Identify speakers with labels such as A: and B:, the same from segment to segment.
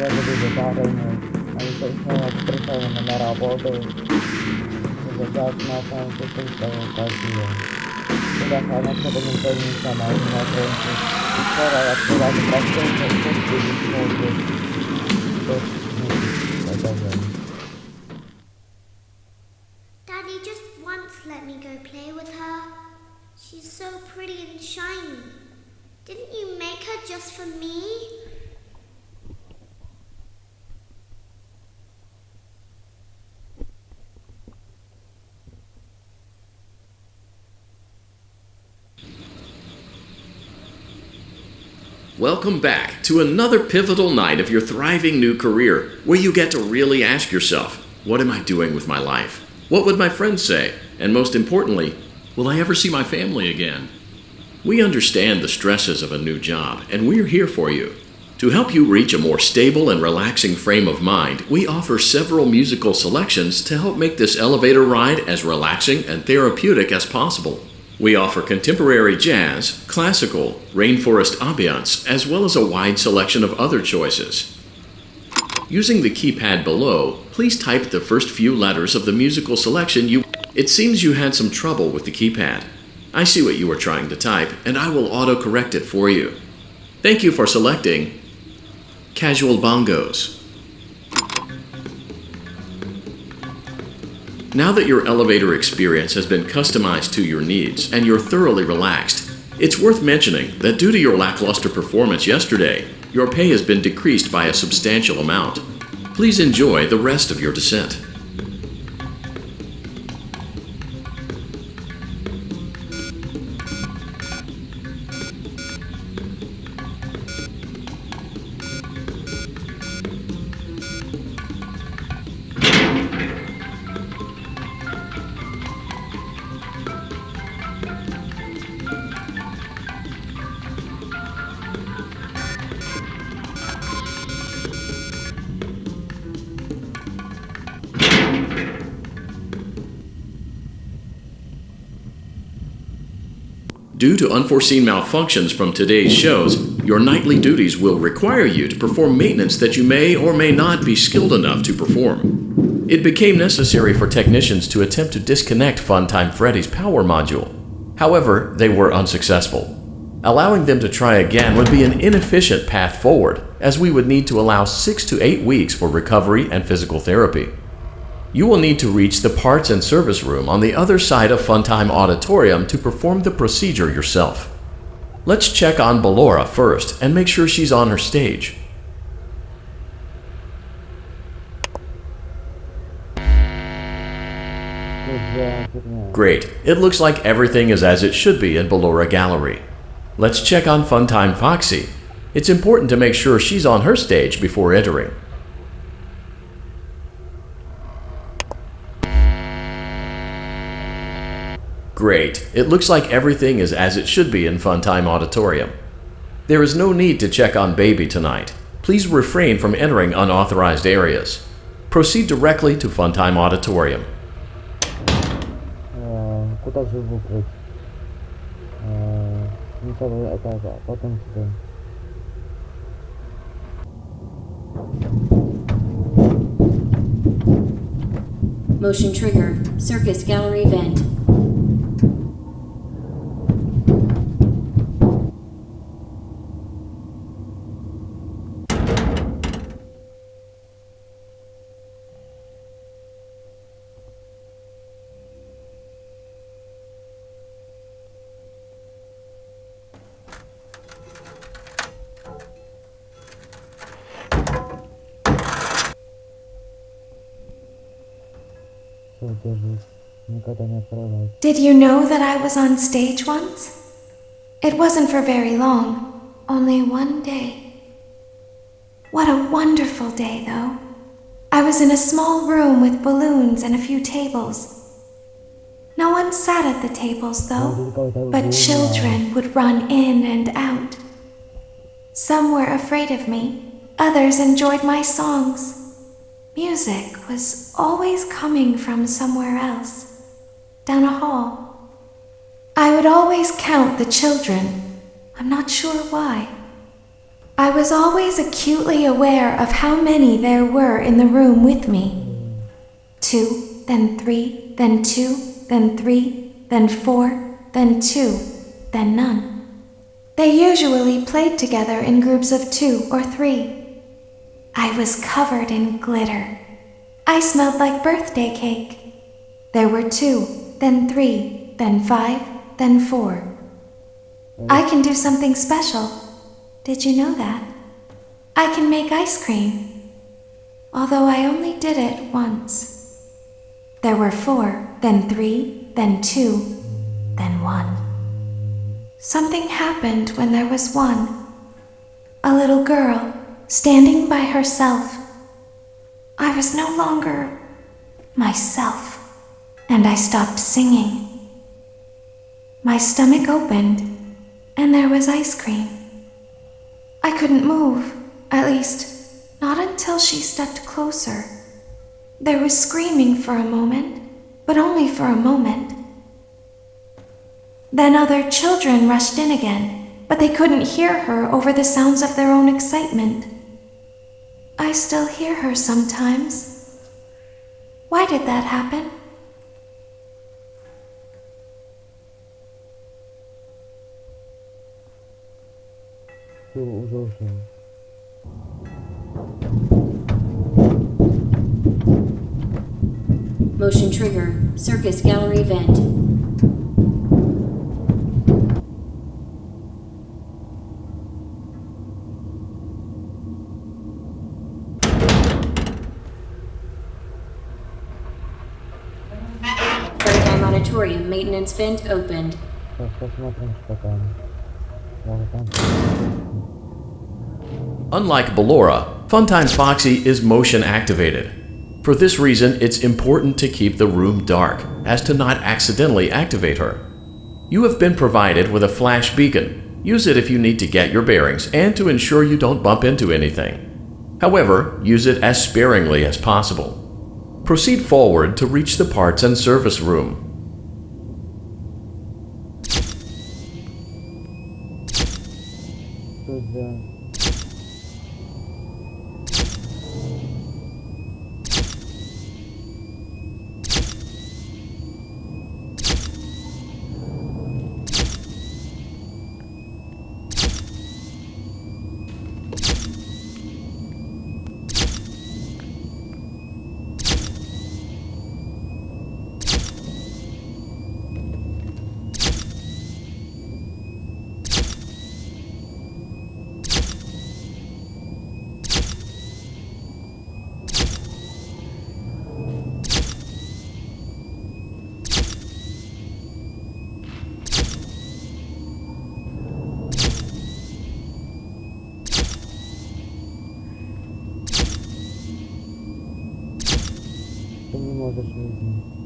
A: Я буду забавлен, а не точно пришел на работу, задать на самом Sister Location. Sudah sangat kebetulan sama Ina Prince. Sekarang aku lagi praktek untuk jadi model. Terus, bagaimana?
B: Daddy just once let me go play with her. She's so pretty and shiny. Didn't you make her just for me?
C: Welcome back to another pivotal night of your thriving new career, where you get to really ask yourself, what am I doing with my life? What would my friends say? And most importantly, will I ever see my family again? We understand the stresses of a new job, and we're here for you. To help you reach a more stable and relaxing frame of mind, we offer several musical selections to help make this elevator ride as relaxing and therapeutic as possible. We offer contemporary jazz, classical, rainforest ambiance, as well as a wide selection of other choices. Using the keypad below, please type the first few letters of the musical selection you... It seems you had some trouble with the keypad. I see what you were trying to type, and I will auto-correct it for you. Thank you for selecting Casual Bongos. Now that your elevator experience has been customized to your needs and you're thoroughly relaxed, it's worth mentioning that due to your lackluster performance yesterday, your pay has been decreased by a substantial amount. Please enjoy the rest of your descent. Due to unforeseen malfunctions from today's shows, your nightly duties will require you to perform maintenance that you may or may not be skilled enough to perform. It became necessary for technicians to attempt to disconnect Funtime Freddy's power module. However, they were unsuccessful. Allowing them to try again would be an inefficient path forward, as we would need to allow 6 to 8 weeks for recovery and physical therapy. You will need to reach the parts and service room on the other side of Funtime Auditorium to perform the procedure yourself. Let's check on Ballora first and make sure she's on her stage. Great. It looks like everything is as it should be in Ballora Gallery. Let's check on Funtime Foxy. It's important to make sure she's on her stage before entering. Great. It looks like everything is as it should be in Funtime Auditorium. There is no need to check on Baby tonight. Please refrain from entering unauthorized areas. Proceed directly to Funtime Auditorium.
A: Куда же выбрать? Сначала это, а потом сюда.
D: Motion trigger, Circus Gallery vent.
E: Did you know that I was on stage once? It wasn't for very long, only one day. What a wonderful day, though. I was in a small room with balloons and a few tables. No one sat at the tables, though, but children would run in and out. Some were afraid of me, others enjoyed my songs. Music was always coming from somewhere else, down a hall. I would always count the children, I'm not sure why. I was always acutely aware of how many there were in the room with me. 2, then 3, then 2, then 3, then 4, then 2, then none. They usually played together in groups of 2 or 3. I was covered in glitter. I smelled like birthday cake. There were 2, then 3, then 5, then 4. I can do something special. Did you know that? I can make ice cream. Although I only did it once. There were 4, then 3, then 2, then 1. Something happened when there was 1. A little girl, standing by herself. I was no longer myself, and I stopped singing. My stomach opened, and there was ice cream. I couldn't move, at least, not until she stepped closer. There was screaming for a moment, but only for a moment. Then other children rushed in again, but they couldn't hear her over the sounds of their own excitement. I still hear her sometimes. Why did that happen?
A: Użył się.
D: Motion trigger. Circus gallery vent. Fairground Auditorium maintenance vent opened.
A: Сейчас посмотрим, что там. Может там.
C: Unlike Ballora, Funtime Foxy is motion activated. For this reason, it's important to keep the room dark, as to not accidentally activate her. You have been provided with a flash beacon. Use it if you need to get your bearings and to ensure you don't bump into anything. However, use it as sparingly as possible. Proceed forward to reach the parts and service room.
A: Что сделать? Ты не можешь выйти.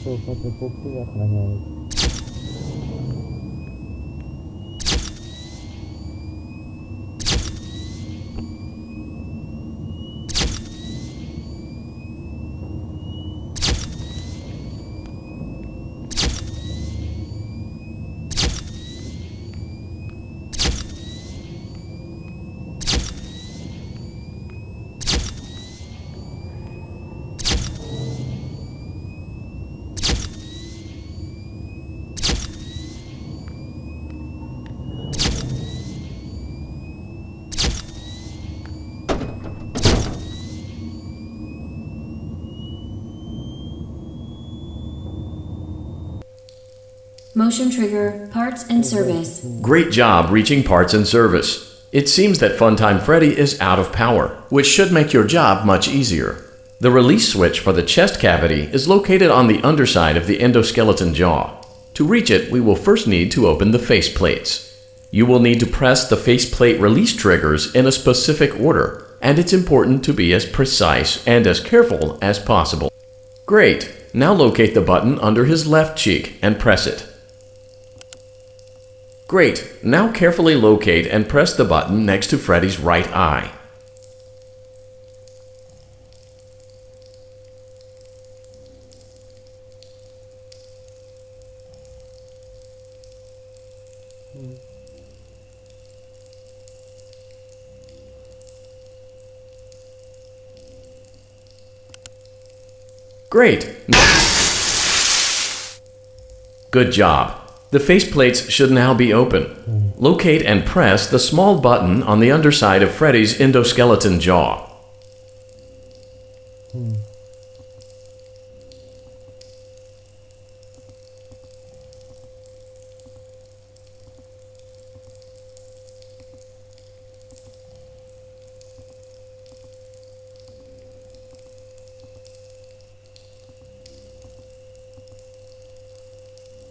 A: Что, после пупки охраняют?
D: Motion trigger, parts and service.
C: Great job reaching parts and service. It seems that Funtime Freddy is out of power, which should make your job much easier. The release switch for the chest cavity is located on the underside of the endoskeleton jaw. To reach it, we will first need to open the face plates. You will need to press the faceplate release triggers in a specific order, and it's important to be as precise and as careful as possible. Great! Now locate the button under his left cheek and press it. Great! Now carefully locate and press the button next to Freddy's right eye. Great! Good job. The faceplates should now be open. Locate and press the small button on the underside of Freddy's endoskeleton jaw.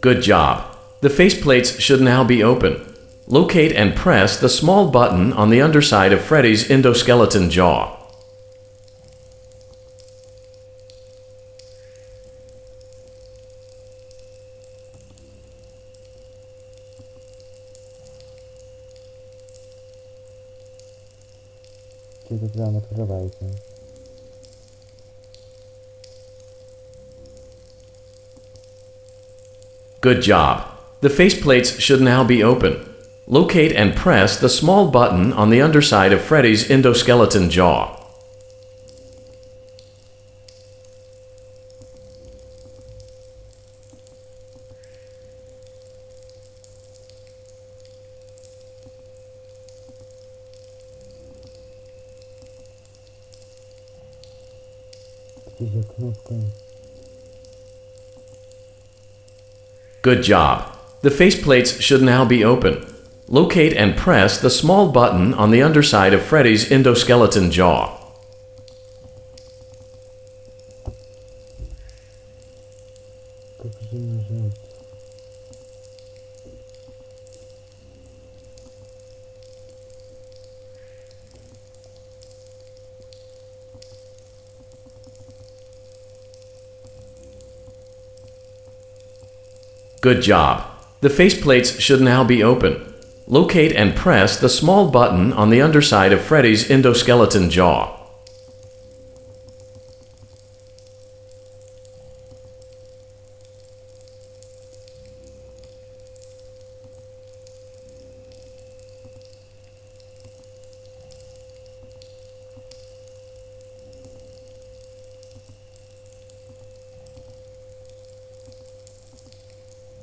C: Good job. The faceplates should now be open. Locate and press the small button on the underside of Freddy's endoskeleton jaw. Good job. The faceplates should now be open. Locate and press the small button on the underside of Freddy's endoskeleton jaw. Good job. The faceplates should now be open. Locate and press the small button on the underside of Freddy's endoskeleton jaw. Good job. The faceplates should now be open. Locate and press the small button on the underside of Freddy's endoskeleton jaw.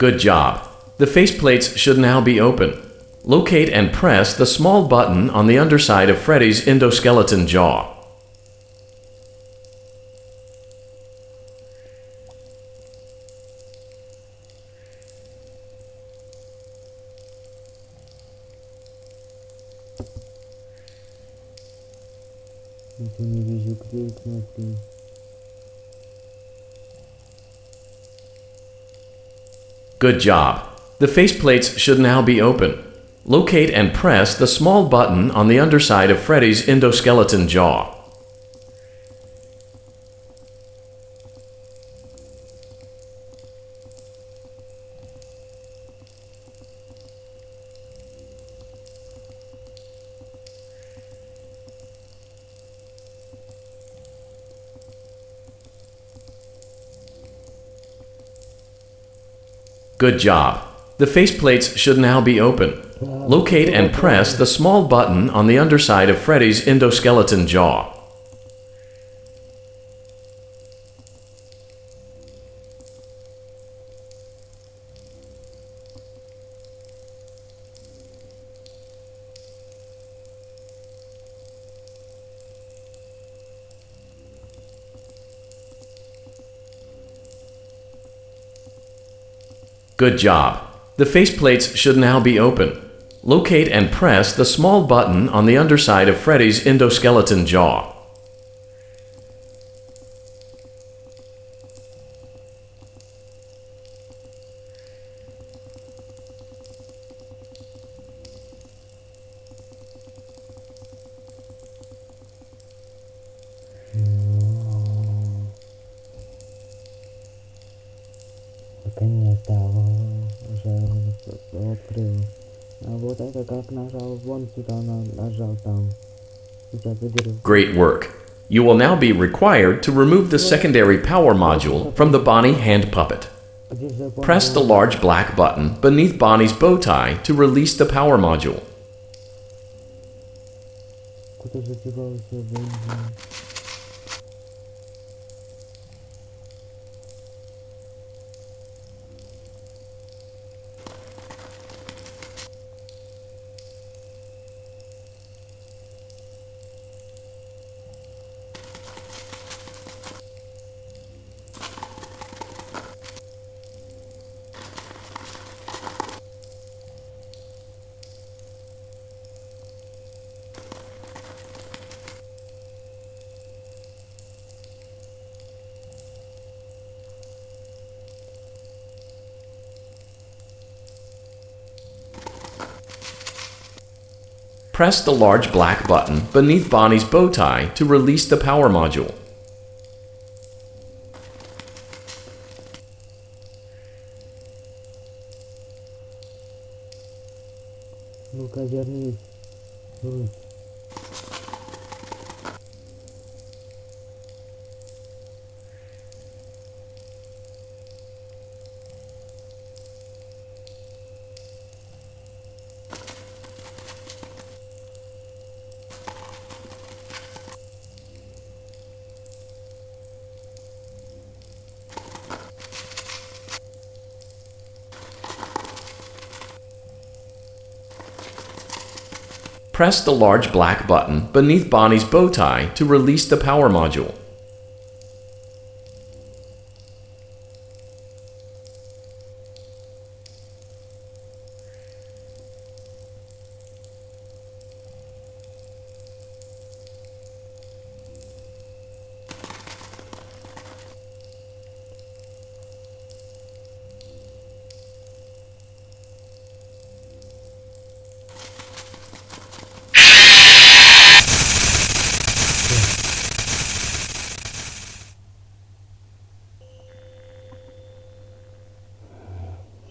C: Good job. The faceplates should now be open. Locate and press the small button on the underside of Freddy's endoskeleton jaw. Good job. The faceplates should now be open. Locate and press the small button on the underside of Freddy's endoskeleton jaw. Good job. The faceplates should now be open. Locate and press the small button on the underside of Freddy's endoskeleton jaw. Good job. The faceplates should now be open. Locate and press the small button on the underside of Freddy's endoskeleton jaw.
A: Наконец-то уже открыл. А вот это как нажал вон сюда, нажал там. Сейчас выберу.
C: Great work. You will now be required to remove the secondary power module from the Bonnie hand puppet. Press the large black button beneath Bonnie's bow tie to release the power module.
A: Куда же девался бензин?
C: Press the large black button beneath Bonnie's bow tie to release the power module.
A: Ну-ка, вернись.
C: Press the large black button beneath Bonnie's bow tie to release the power module.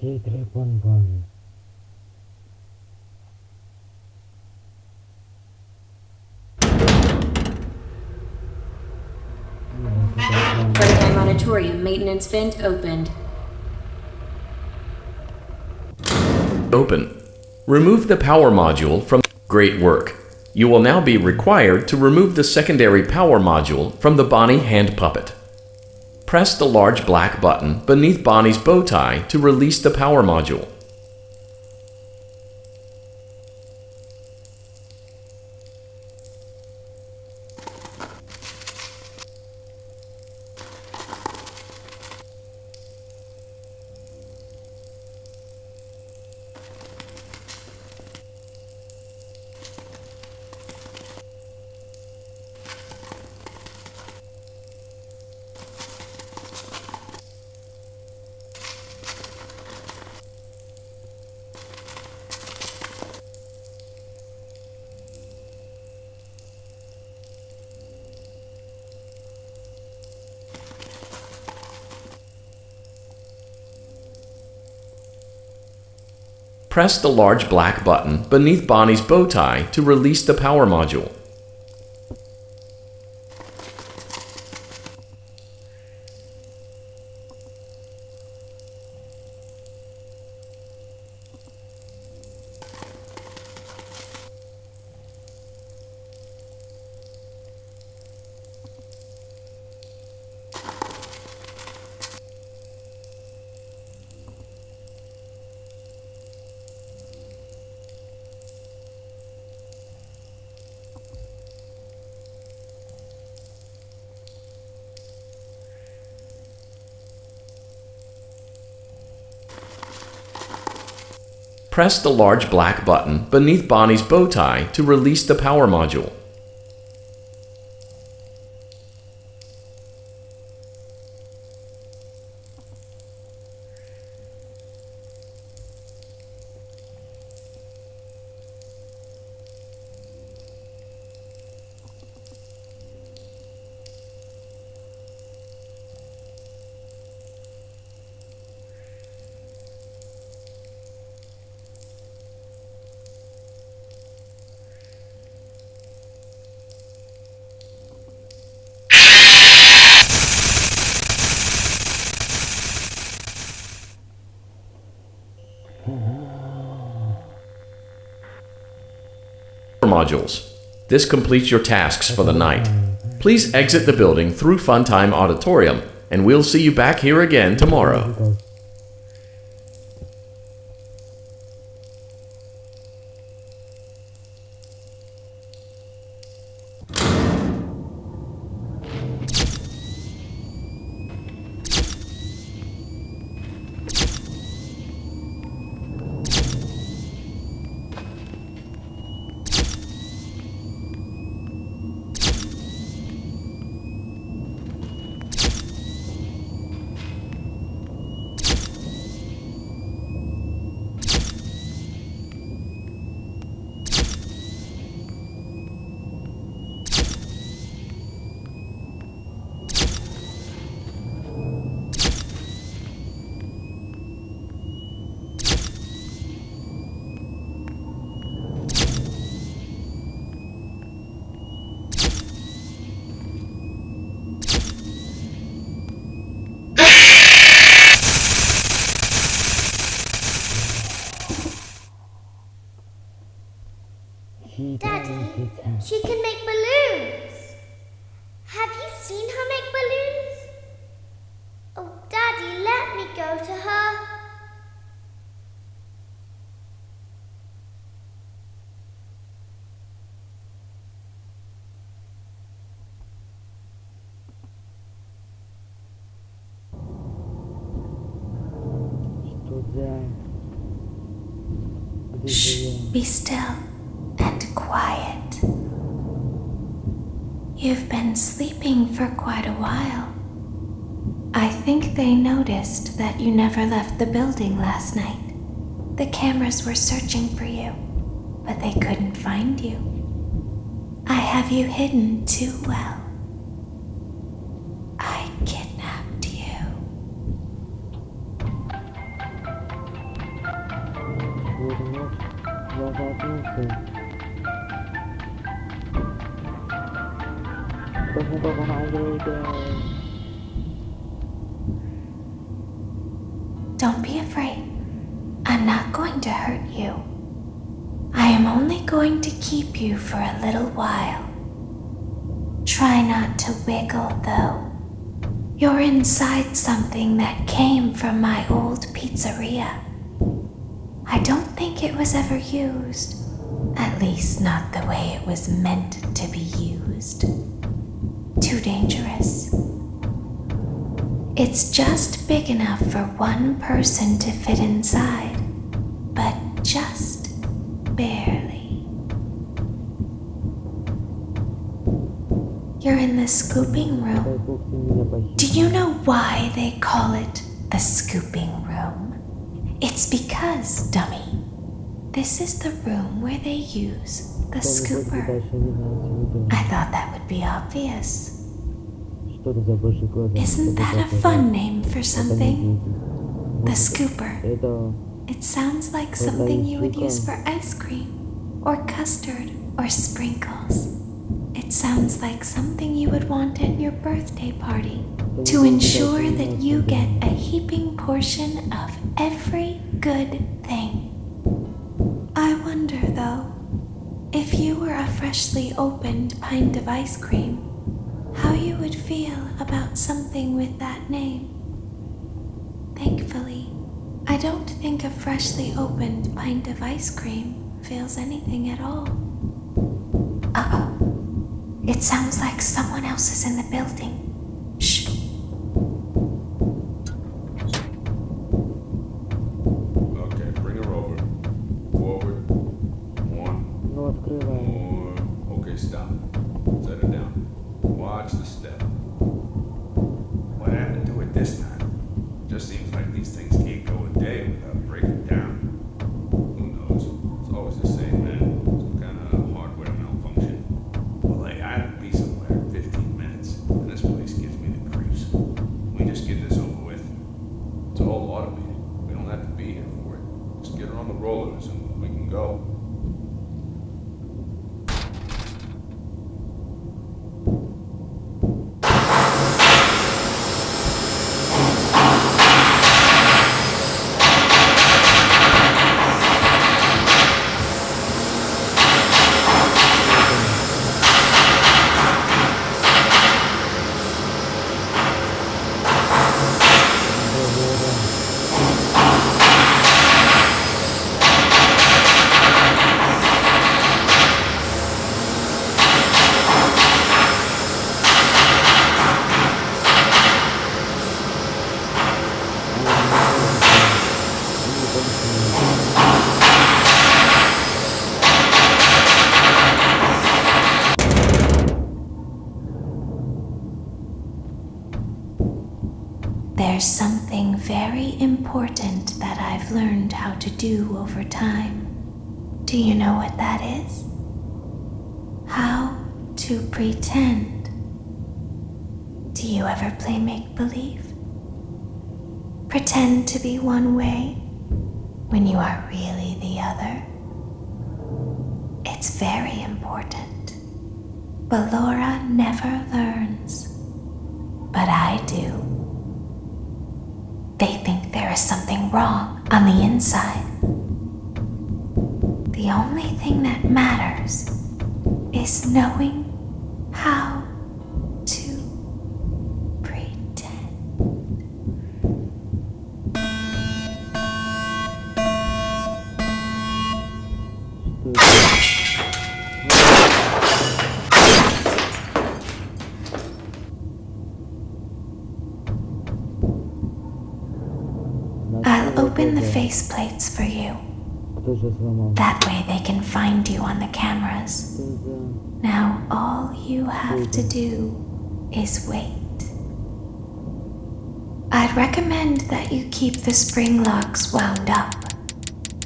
A: Хитрый бон-бон.
D: Freddy Monitorium maintenance vent opened.
C: Open. Remove the power module from. Great work. You will now be required to remove the secondary power module from the Bonnie hand puppet. Press the large black button beneath Bonnie's bow tie to release the power module. Press the large black button beneath Bonnie's bow tie to release the power module. press the large black button beneath Bonnie's bow tie to release the power module. Modules. This completes your tasks for the night. Please exit the building through Funtime Auditorium, and we'll see you back here again tomorrow.
B: Daddy, she can make balloons. Have you seen her make balloons? Oh, Daddy, let me go to her.
E: Shh, be still and quiet. You've been sleeping for quite a while. I think they noticed that you never left the building last night. The cameras were searching for you, but they couldn't find you. I have you hidden too well. I kidnapped you. Don't be afraid. I'm not going to hurt you. I am only going to keep you for a little while. Try not to wiggle, though. You're inside something that came from my old pizzeria. I don't think it was ever used. At least not the way it was meant to be used. Too dangerous. It's just big enough for one person to fit inside, but just barely. You're in the scooping room. Do you know why they call it the scooping room? It's because, dummy, this is the room where they use the scooper. I thought that would be obvious. Isn't that a fun name for something? The scooper. It sounds like something you would use for ice cream, or custard, or sprinkles. It sounds like something you would want at your birthday party to ensure that you get a heaping portion of every good thing. I wonder, though, if you were a freshly opened pint of ice cream, how you would feel about something with that name. Thankfully, I don't think a freshly opened pint of ice cream feels anything at all. Uh-oh. It sounds like someone else is in the building. Shh.
F: Okay, bring her over.
E: There's something very important that I've learned how to do over time. Do you know what that is? How to pretend. Do you ever play make-believe? Pretend to be one way when you are really the other. It's very important. But Laura never learns. But I do. They think there is something wrong on the inside. The only thing that matters is knowing how to pretend. I'll open the faceplates for you.
A: Kto się złamał?
E: That way they can find you on the cameras. Now all you have to do is wait. I'd recommend that you keep the spring locks wound up.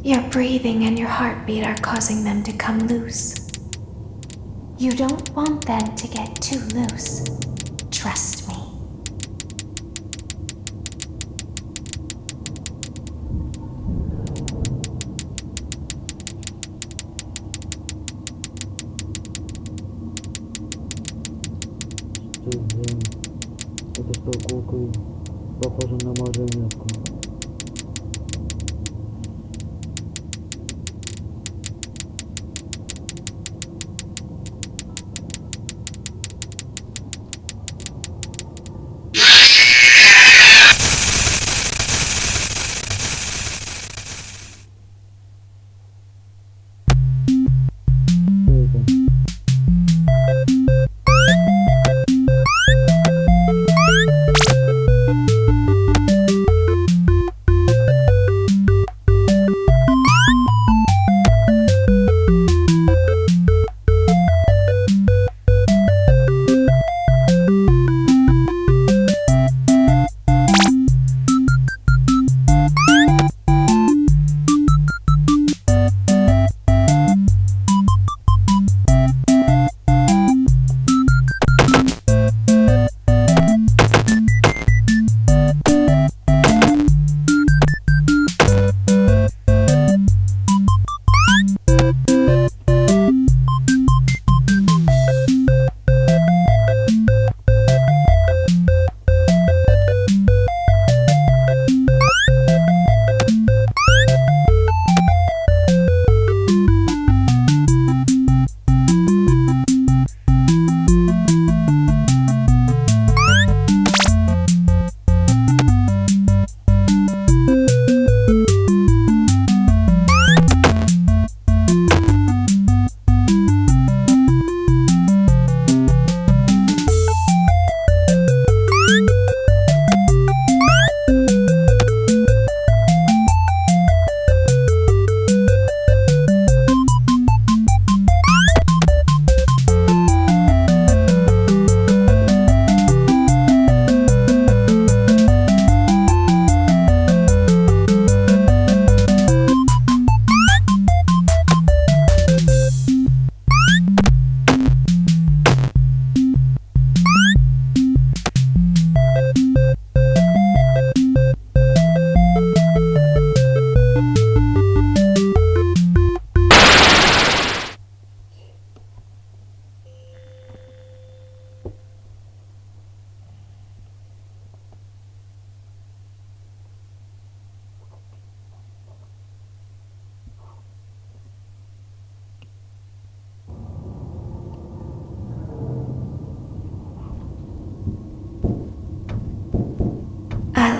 E: Your breathing and your heartbeat are causing them to come loose. You don't want them to get too loose. Trust me.
A: Это что, куклы? Похоже на марионетку.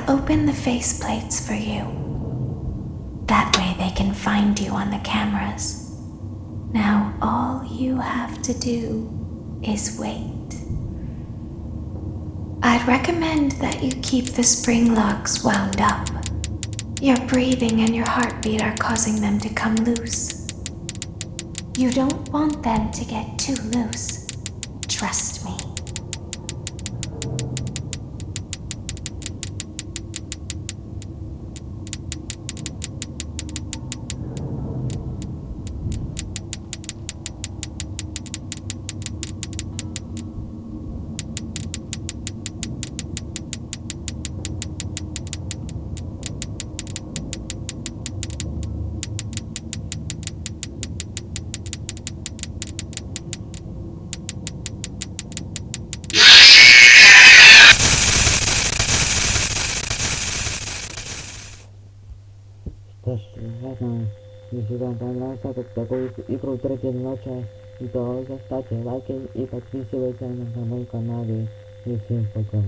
E: Open the faceplates for you. That way they can find you on the cameras. Now all you have to do is wait. I'd recommend that you keep the spring locks wound up. Your breathing and your heartbeat are causing them to come loose. You don't want them to get too loose. Trust me.
A: Ладно, если вам понравился такой игру третьей ночи, то ставьте лайки и подписывайтесь на мой канал. И всем пока.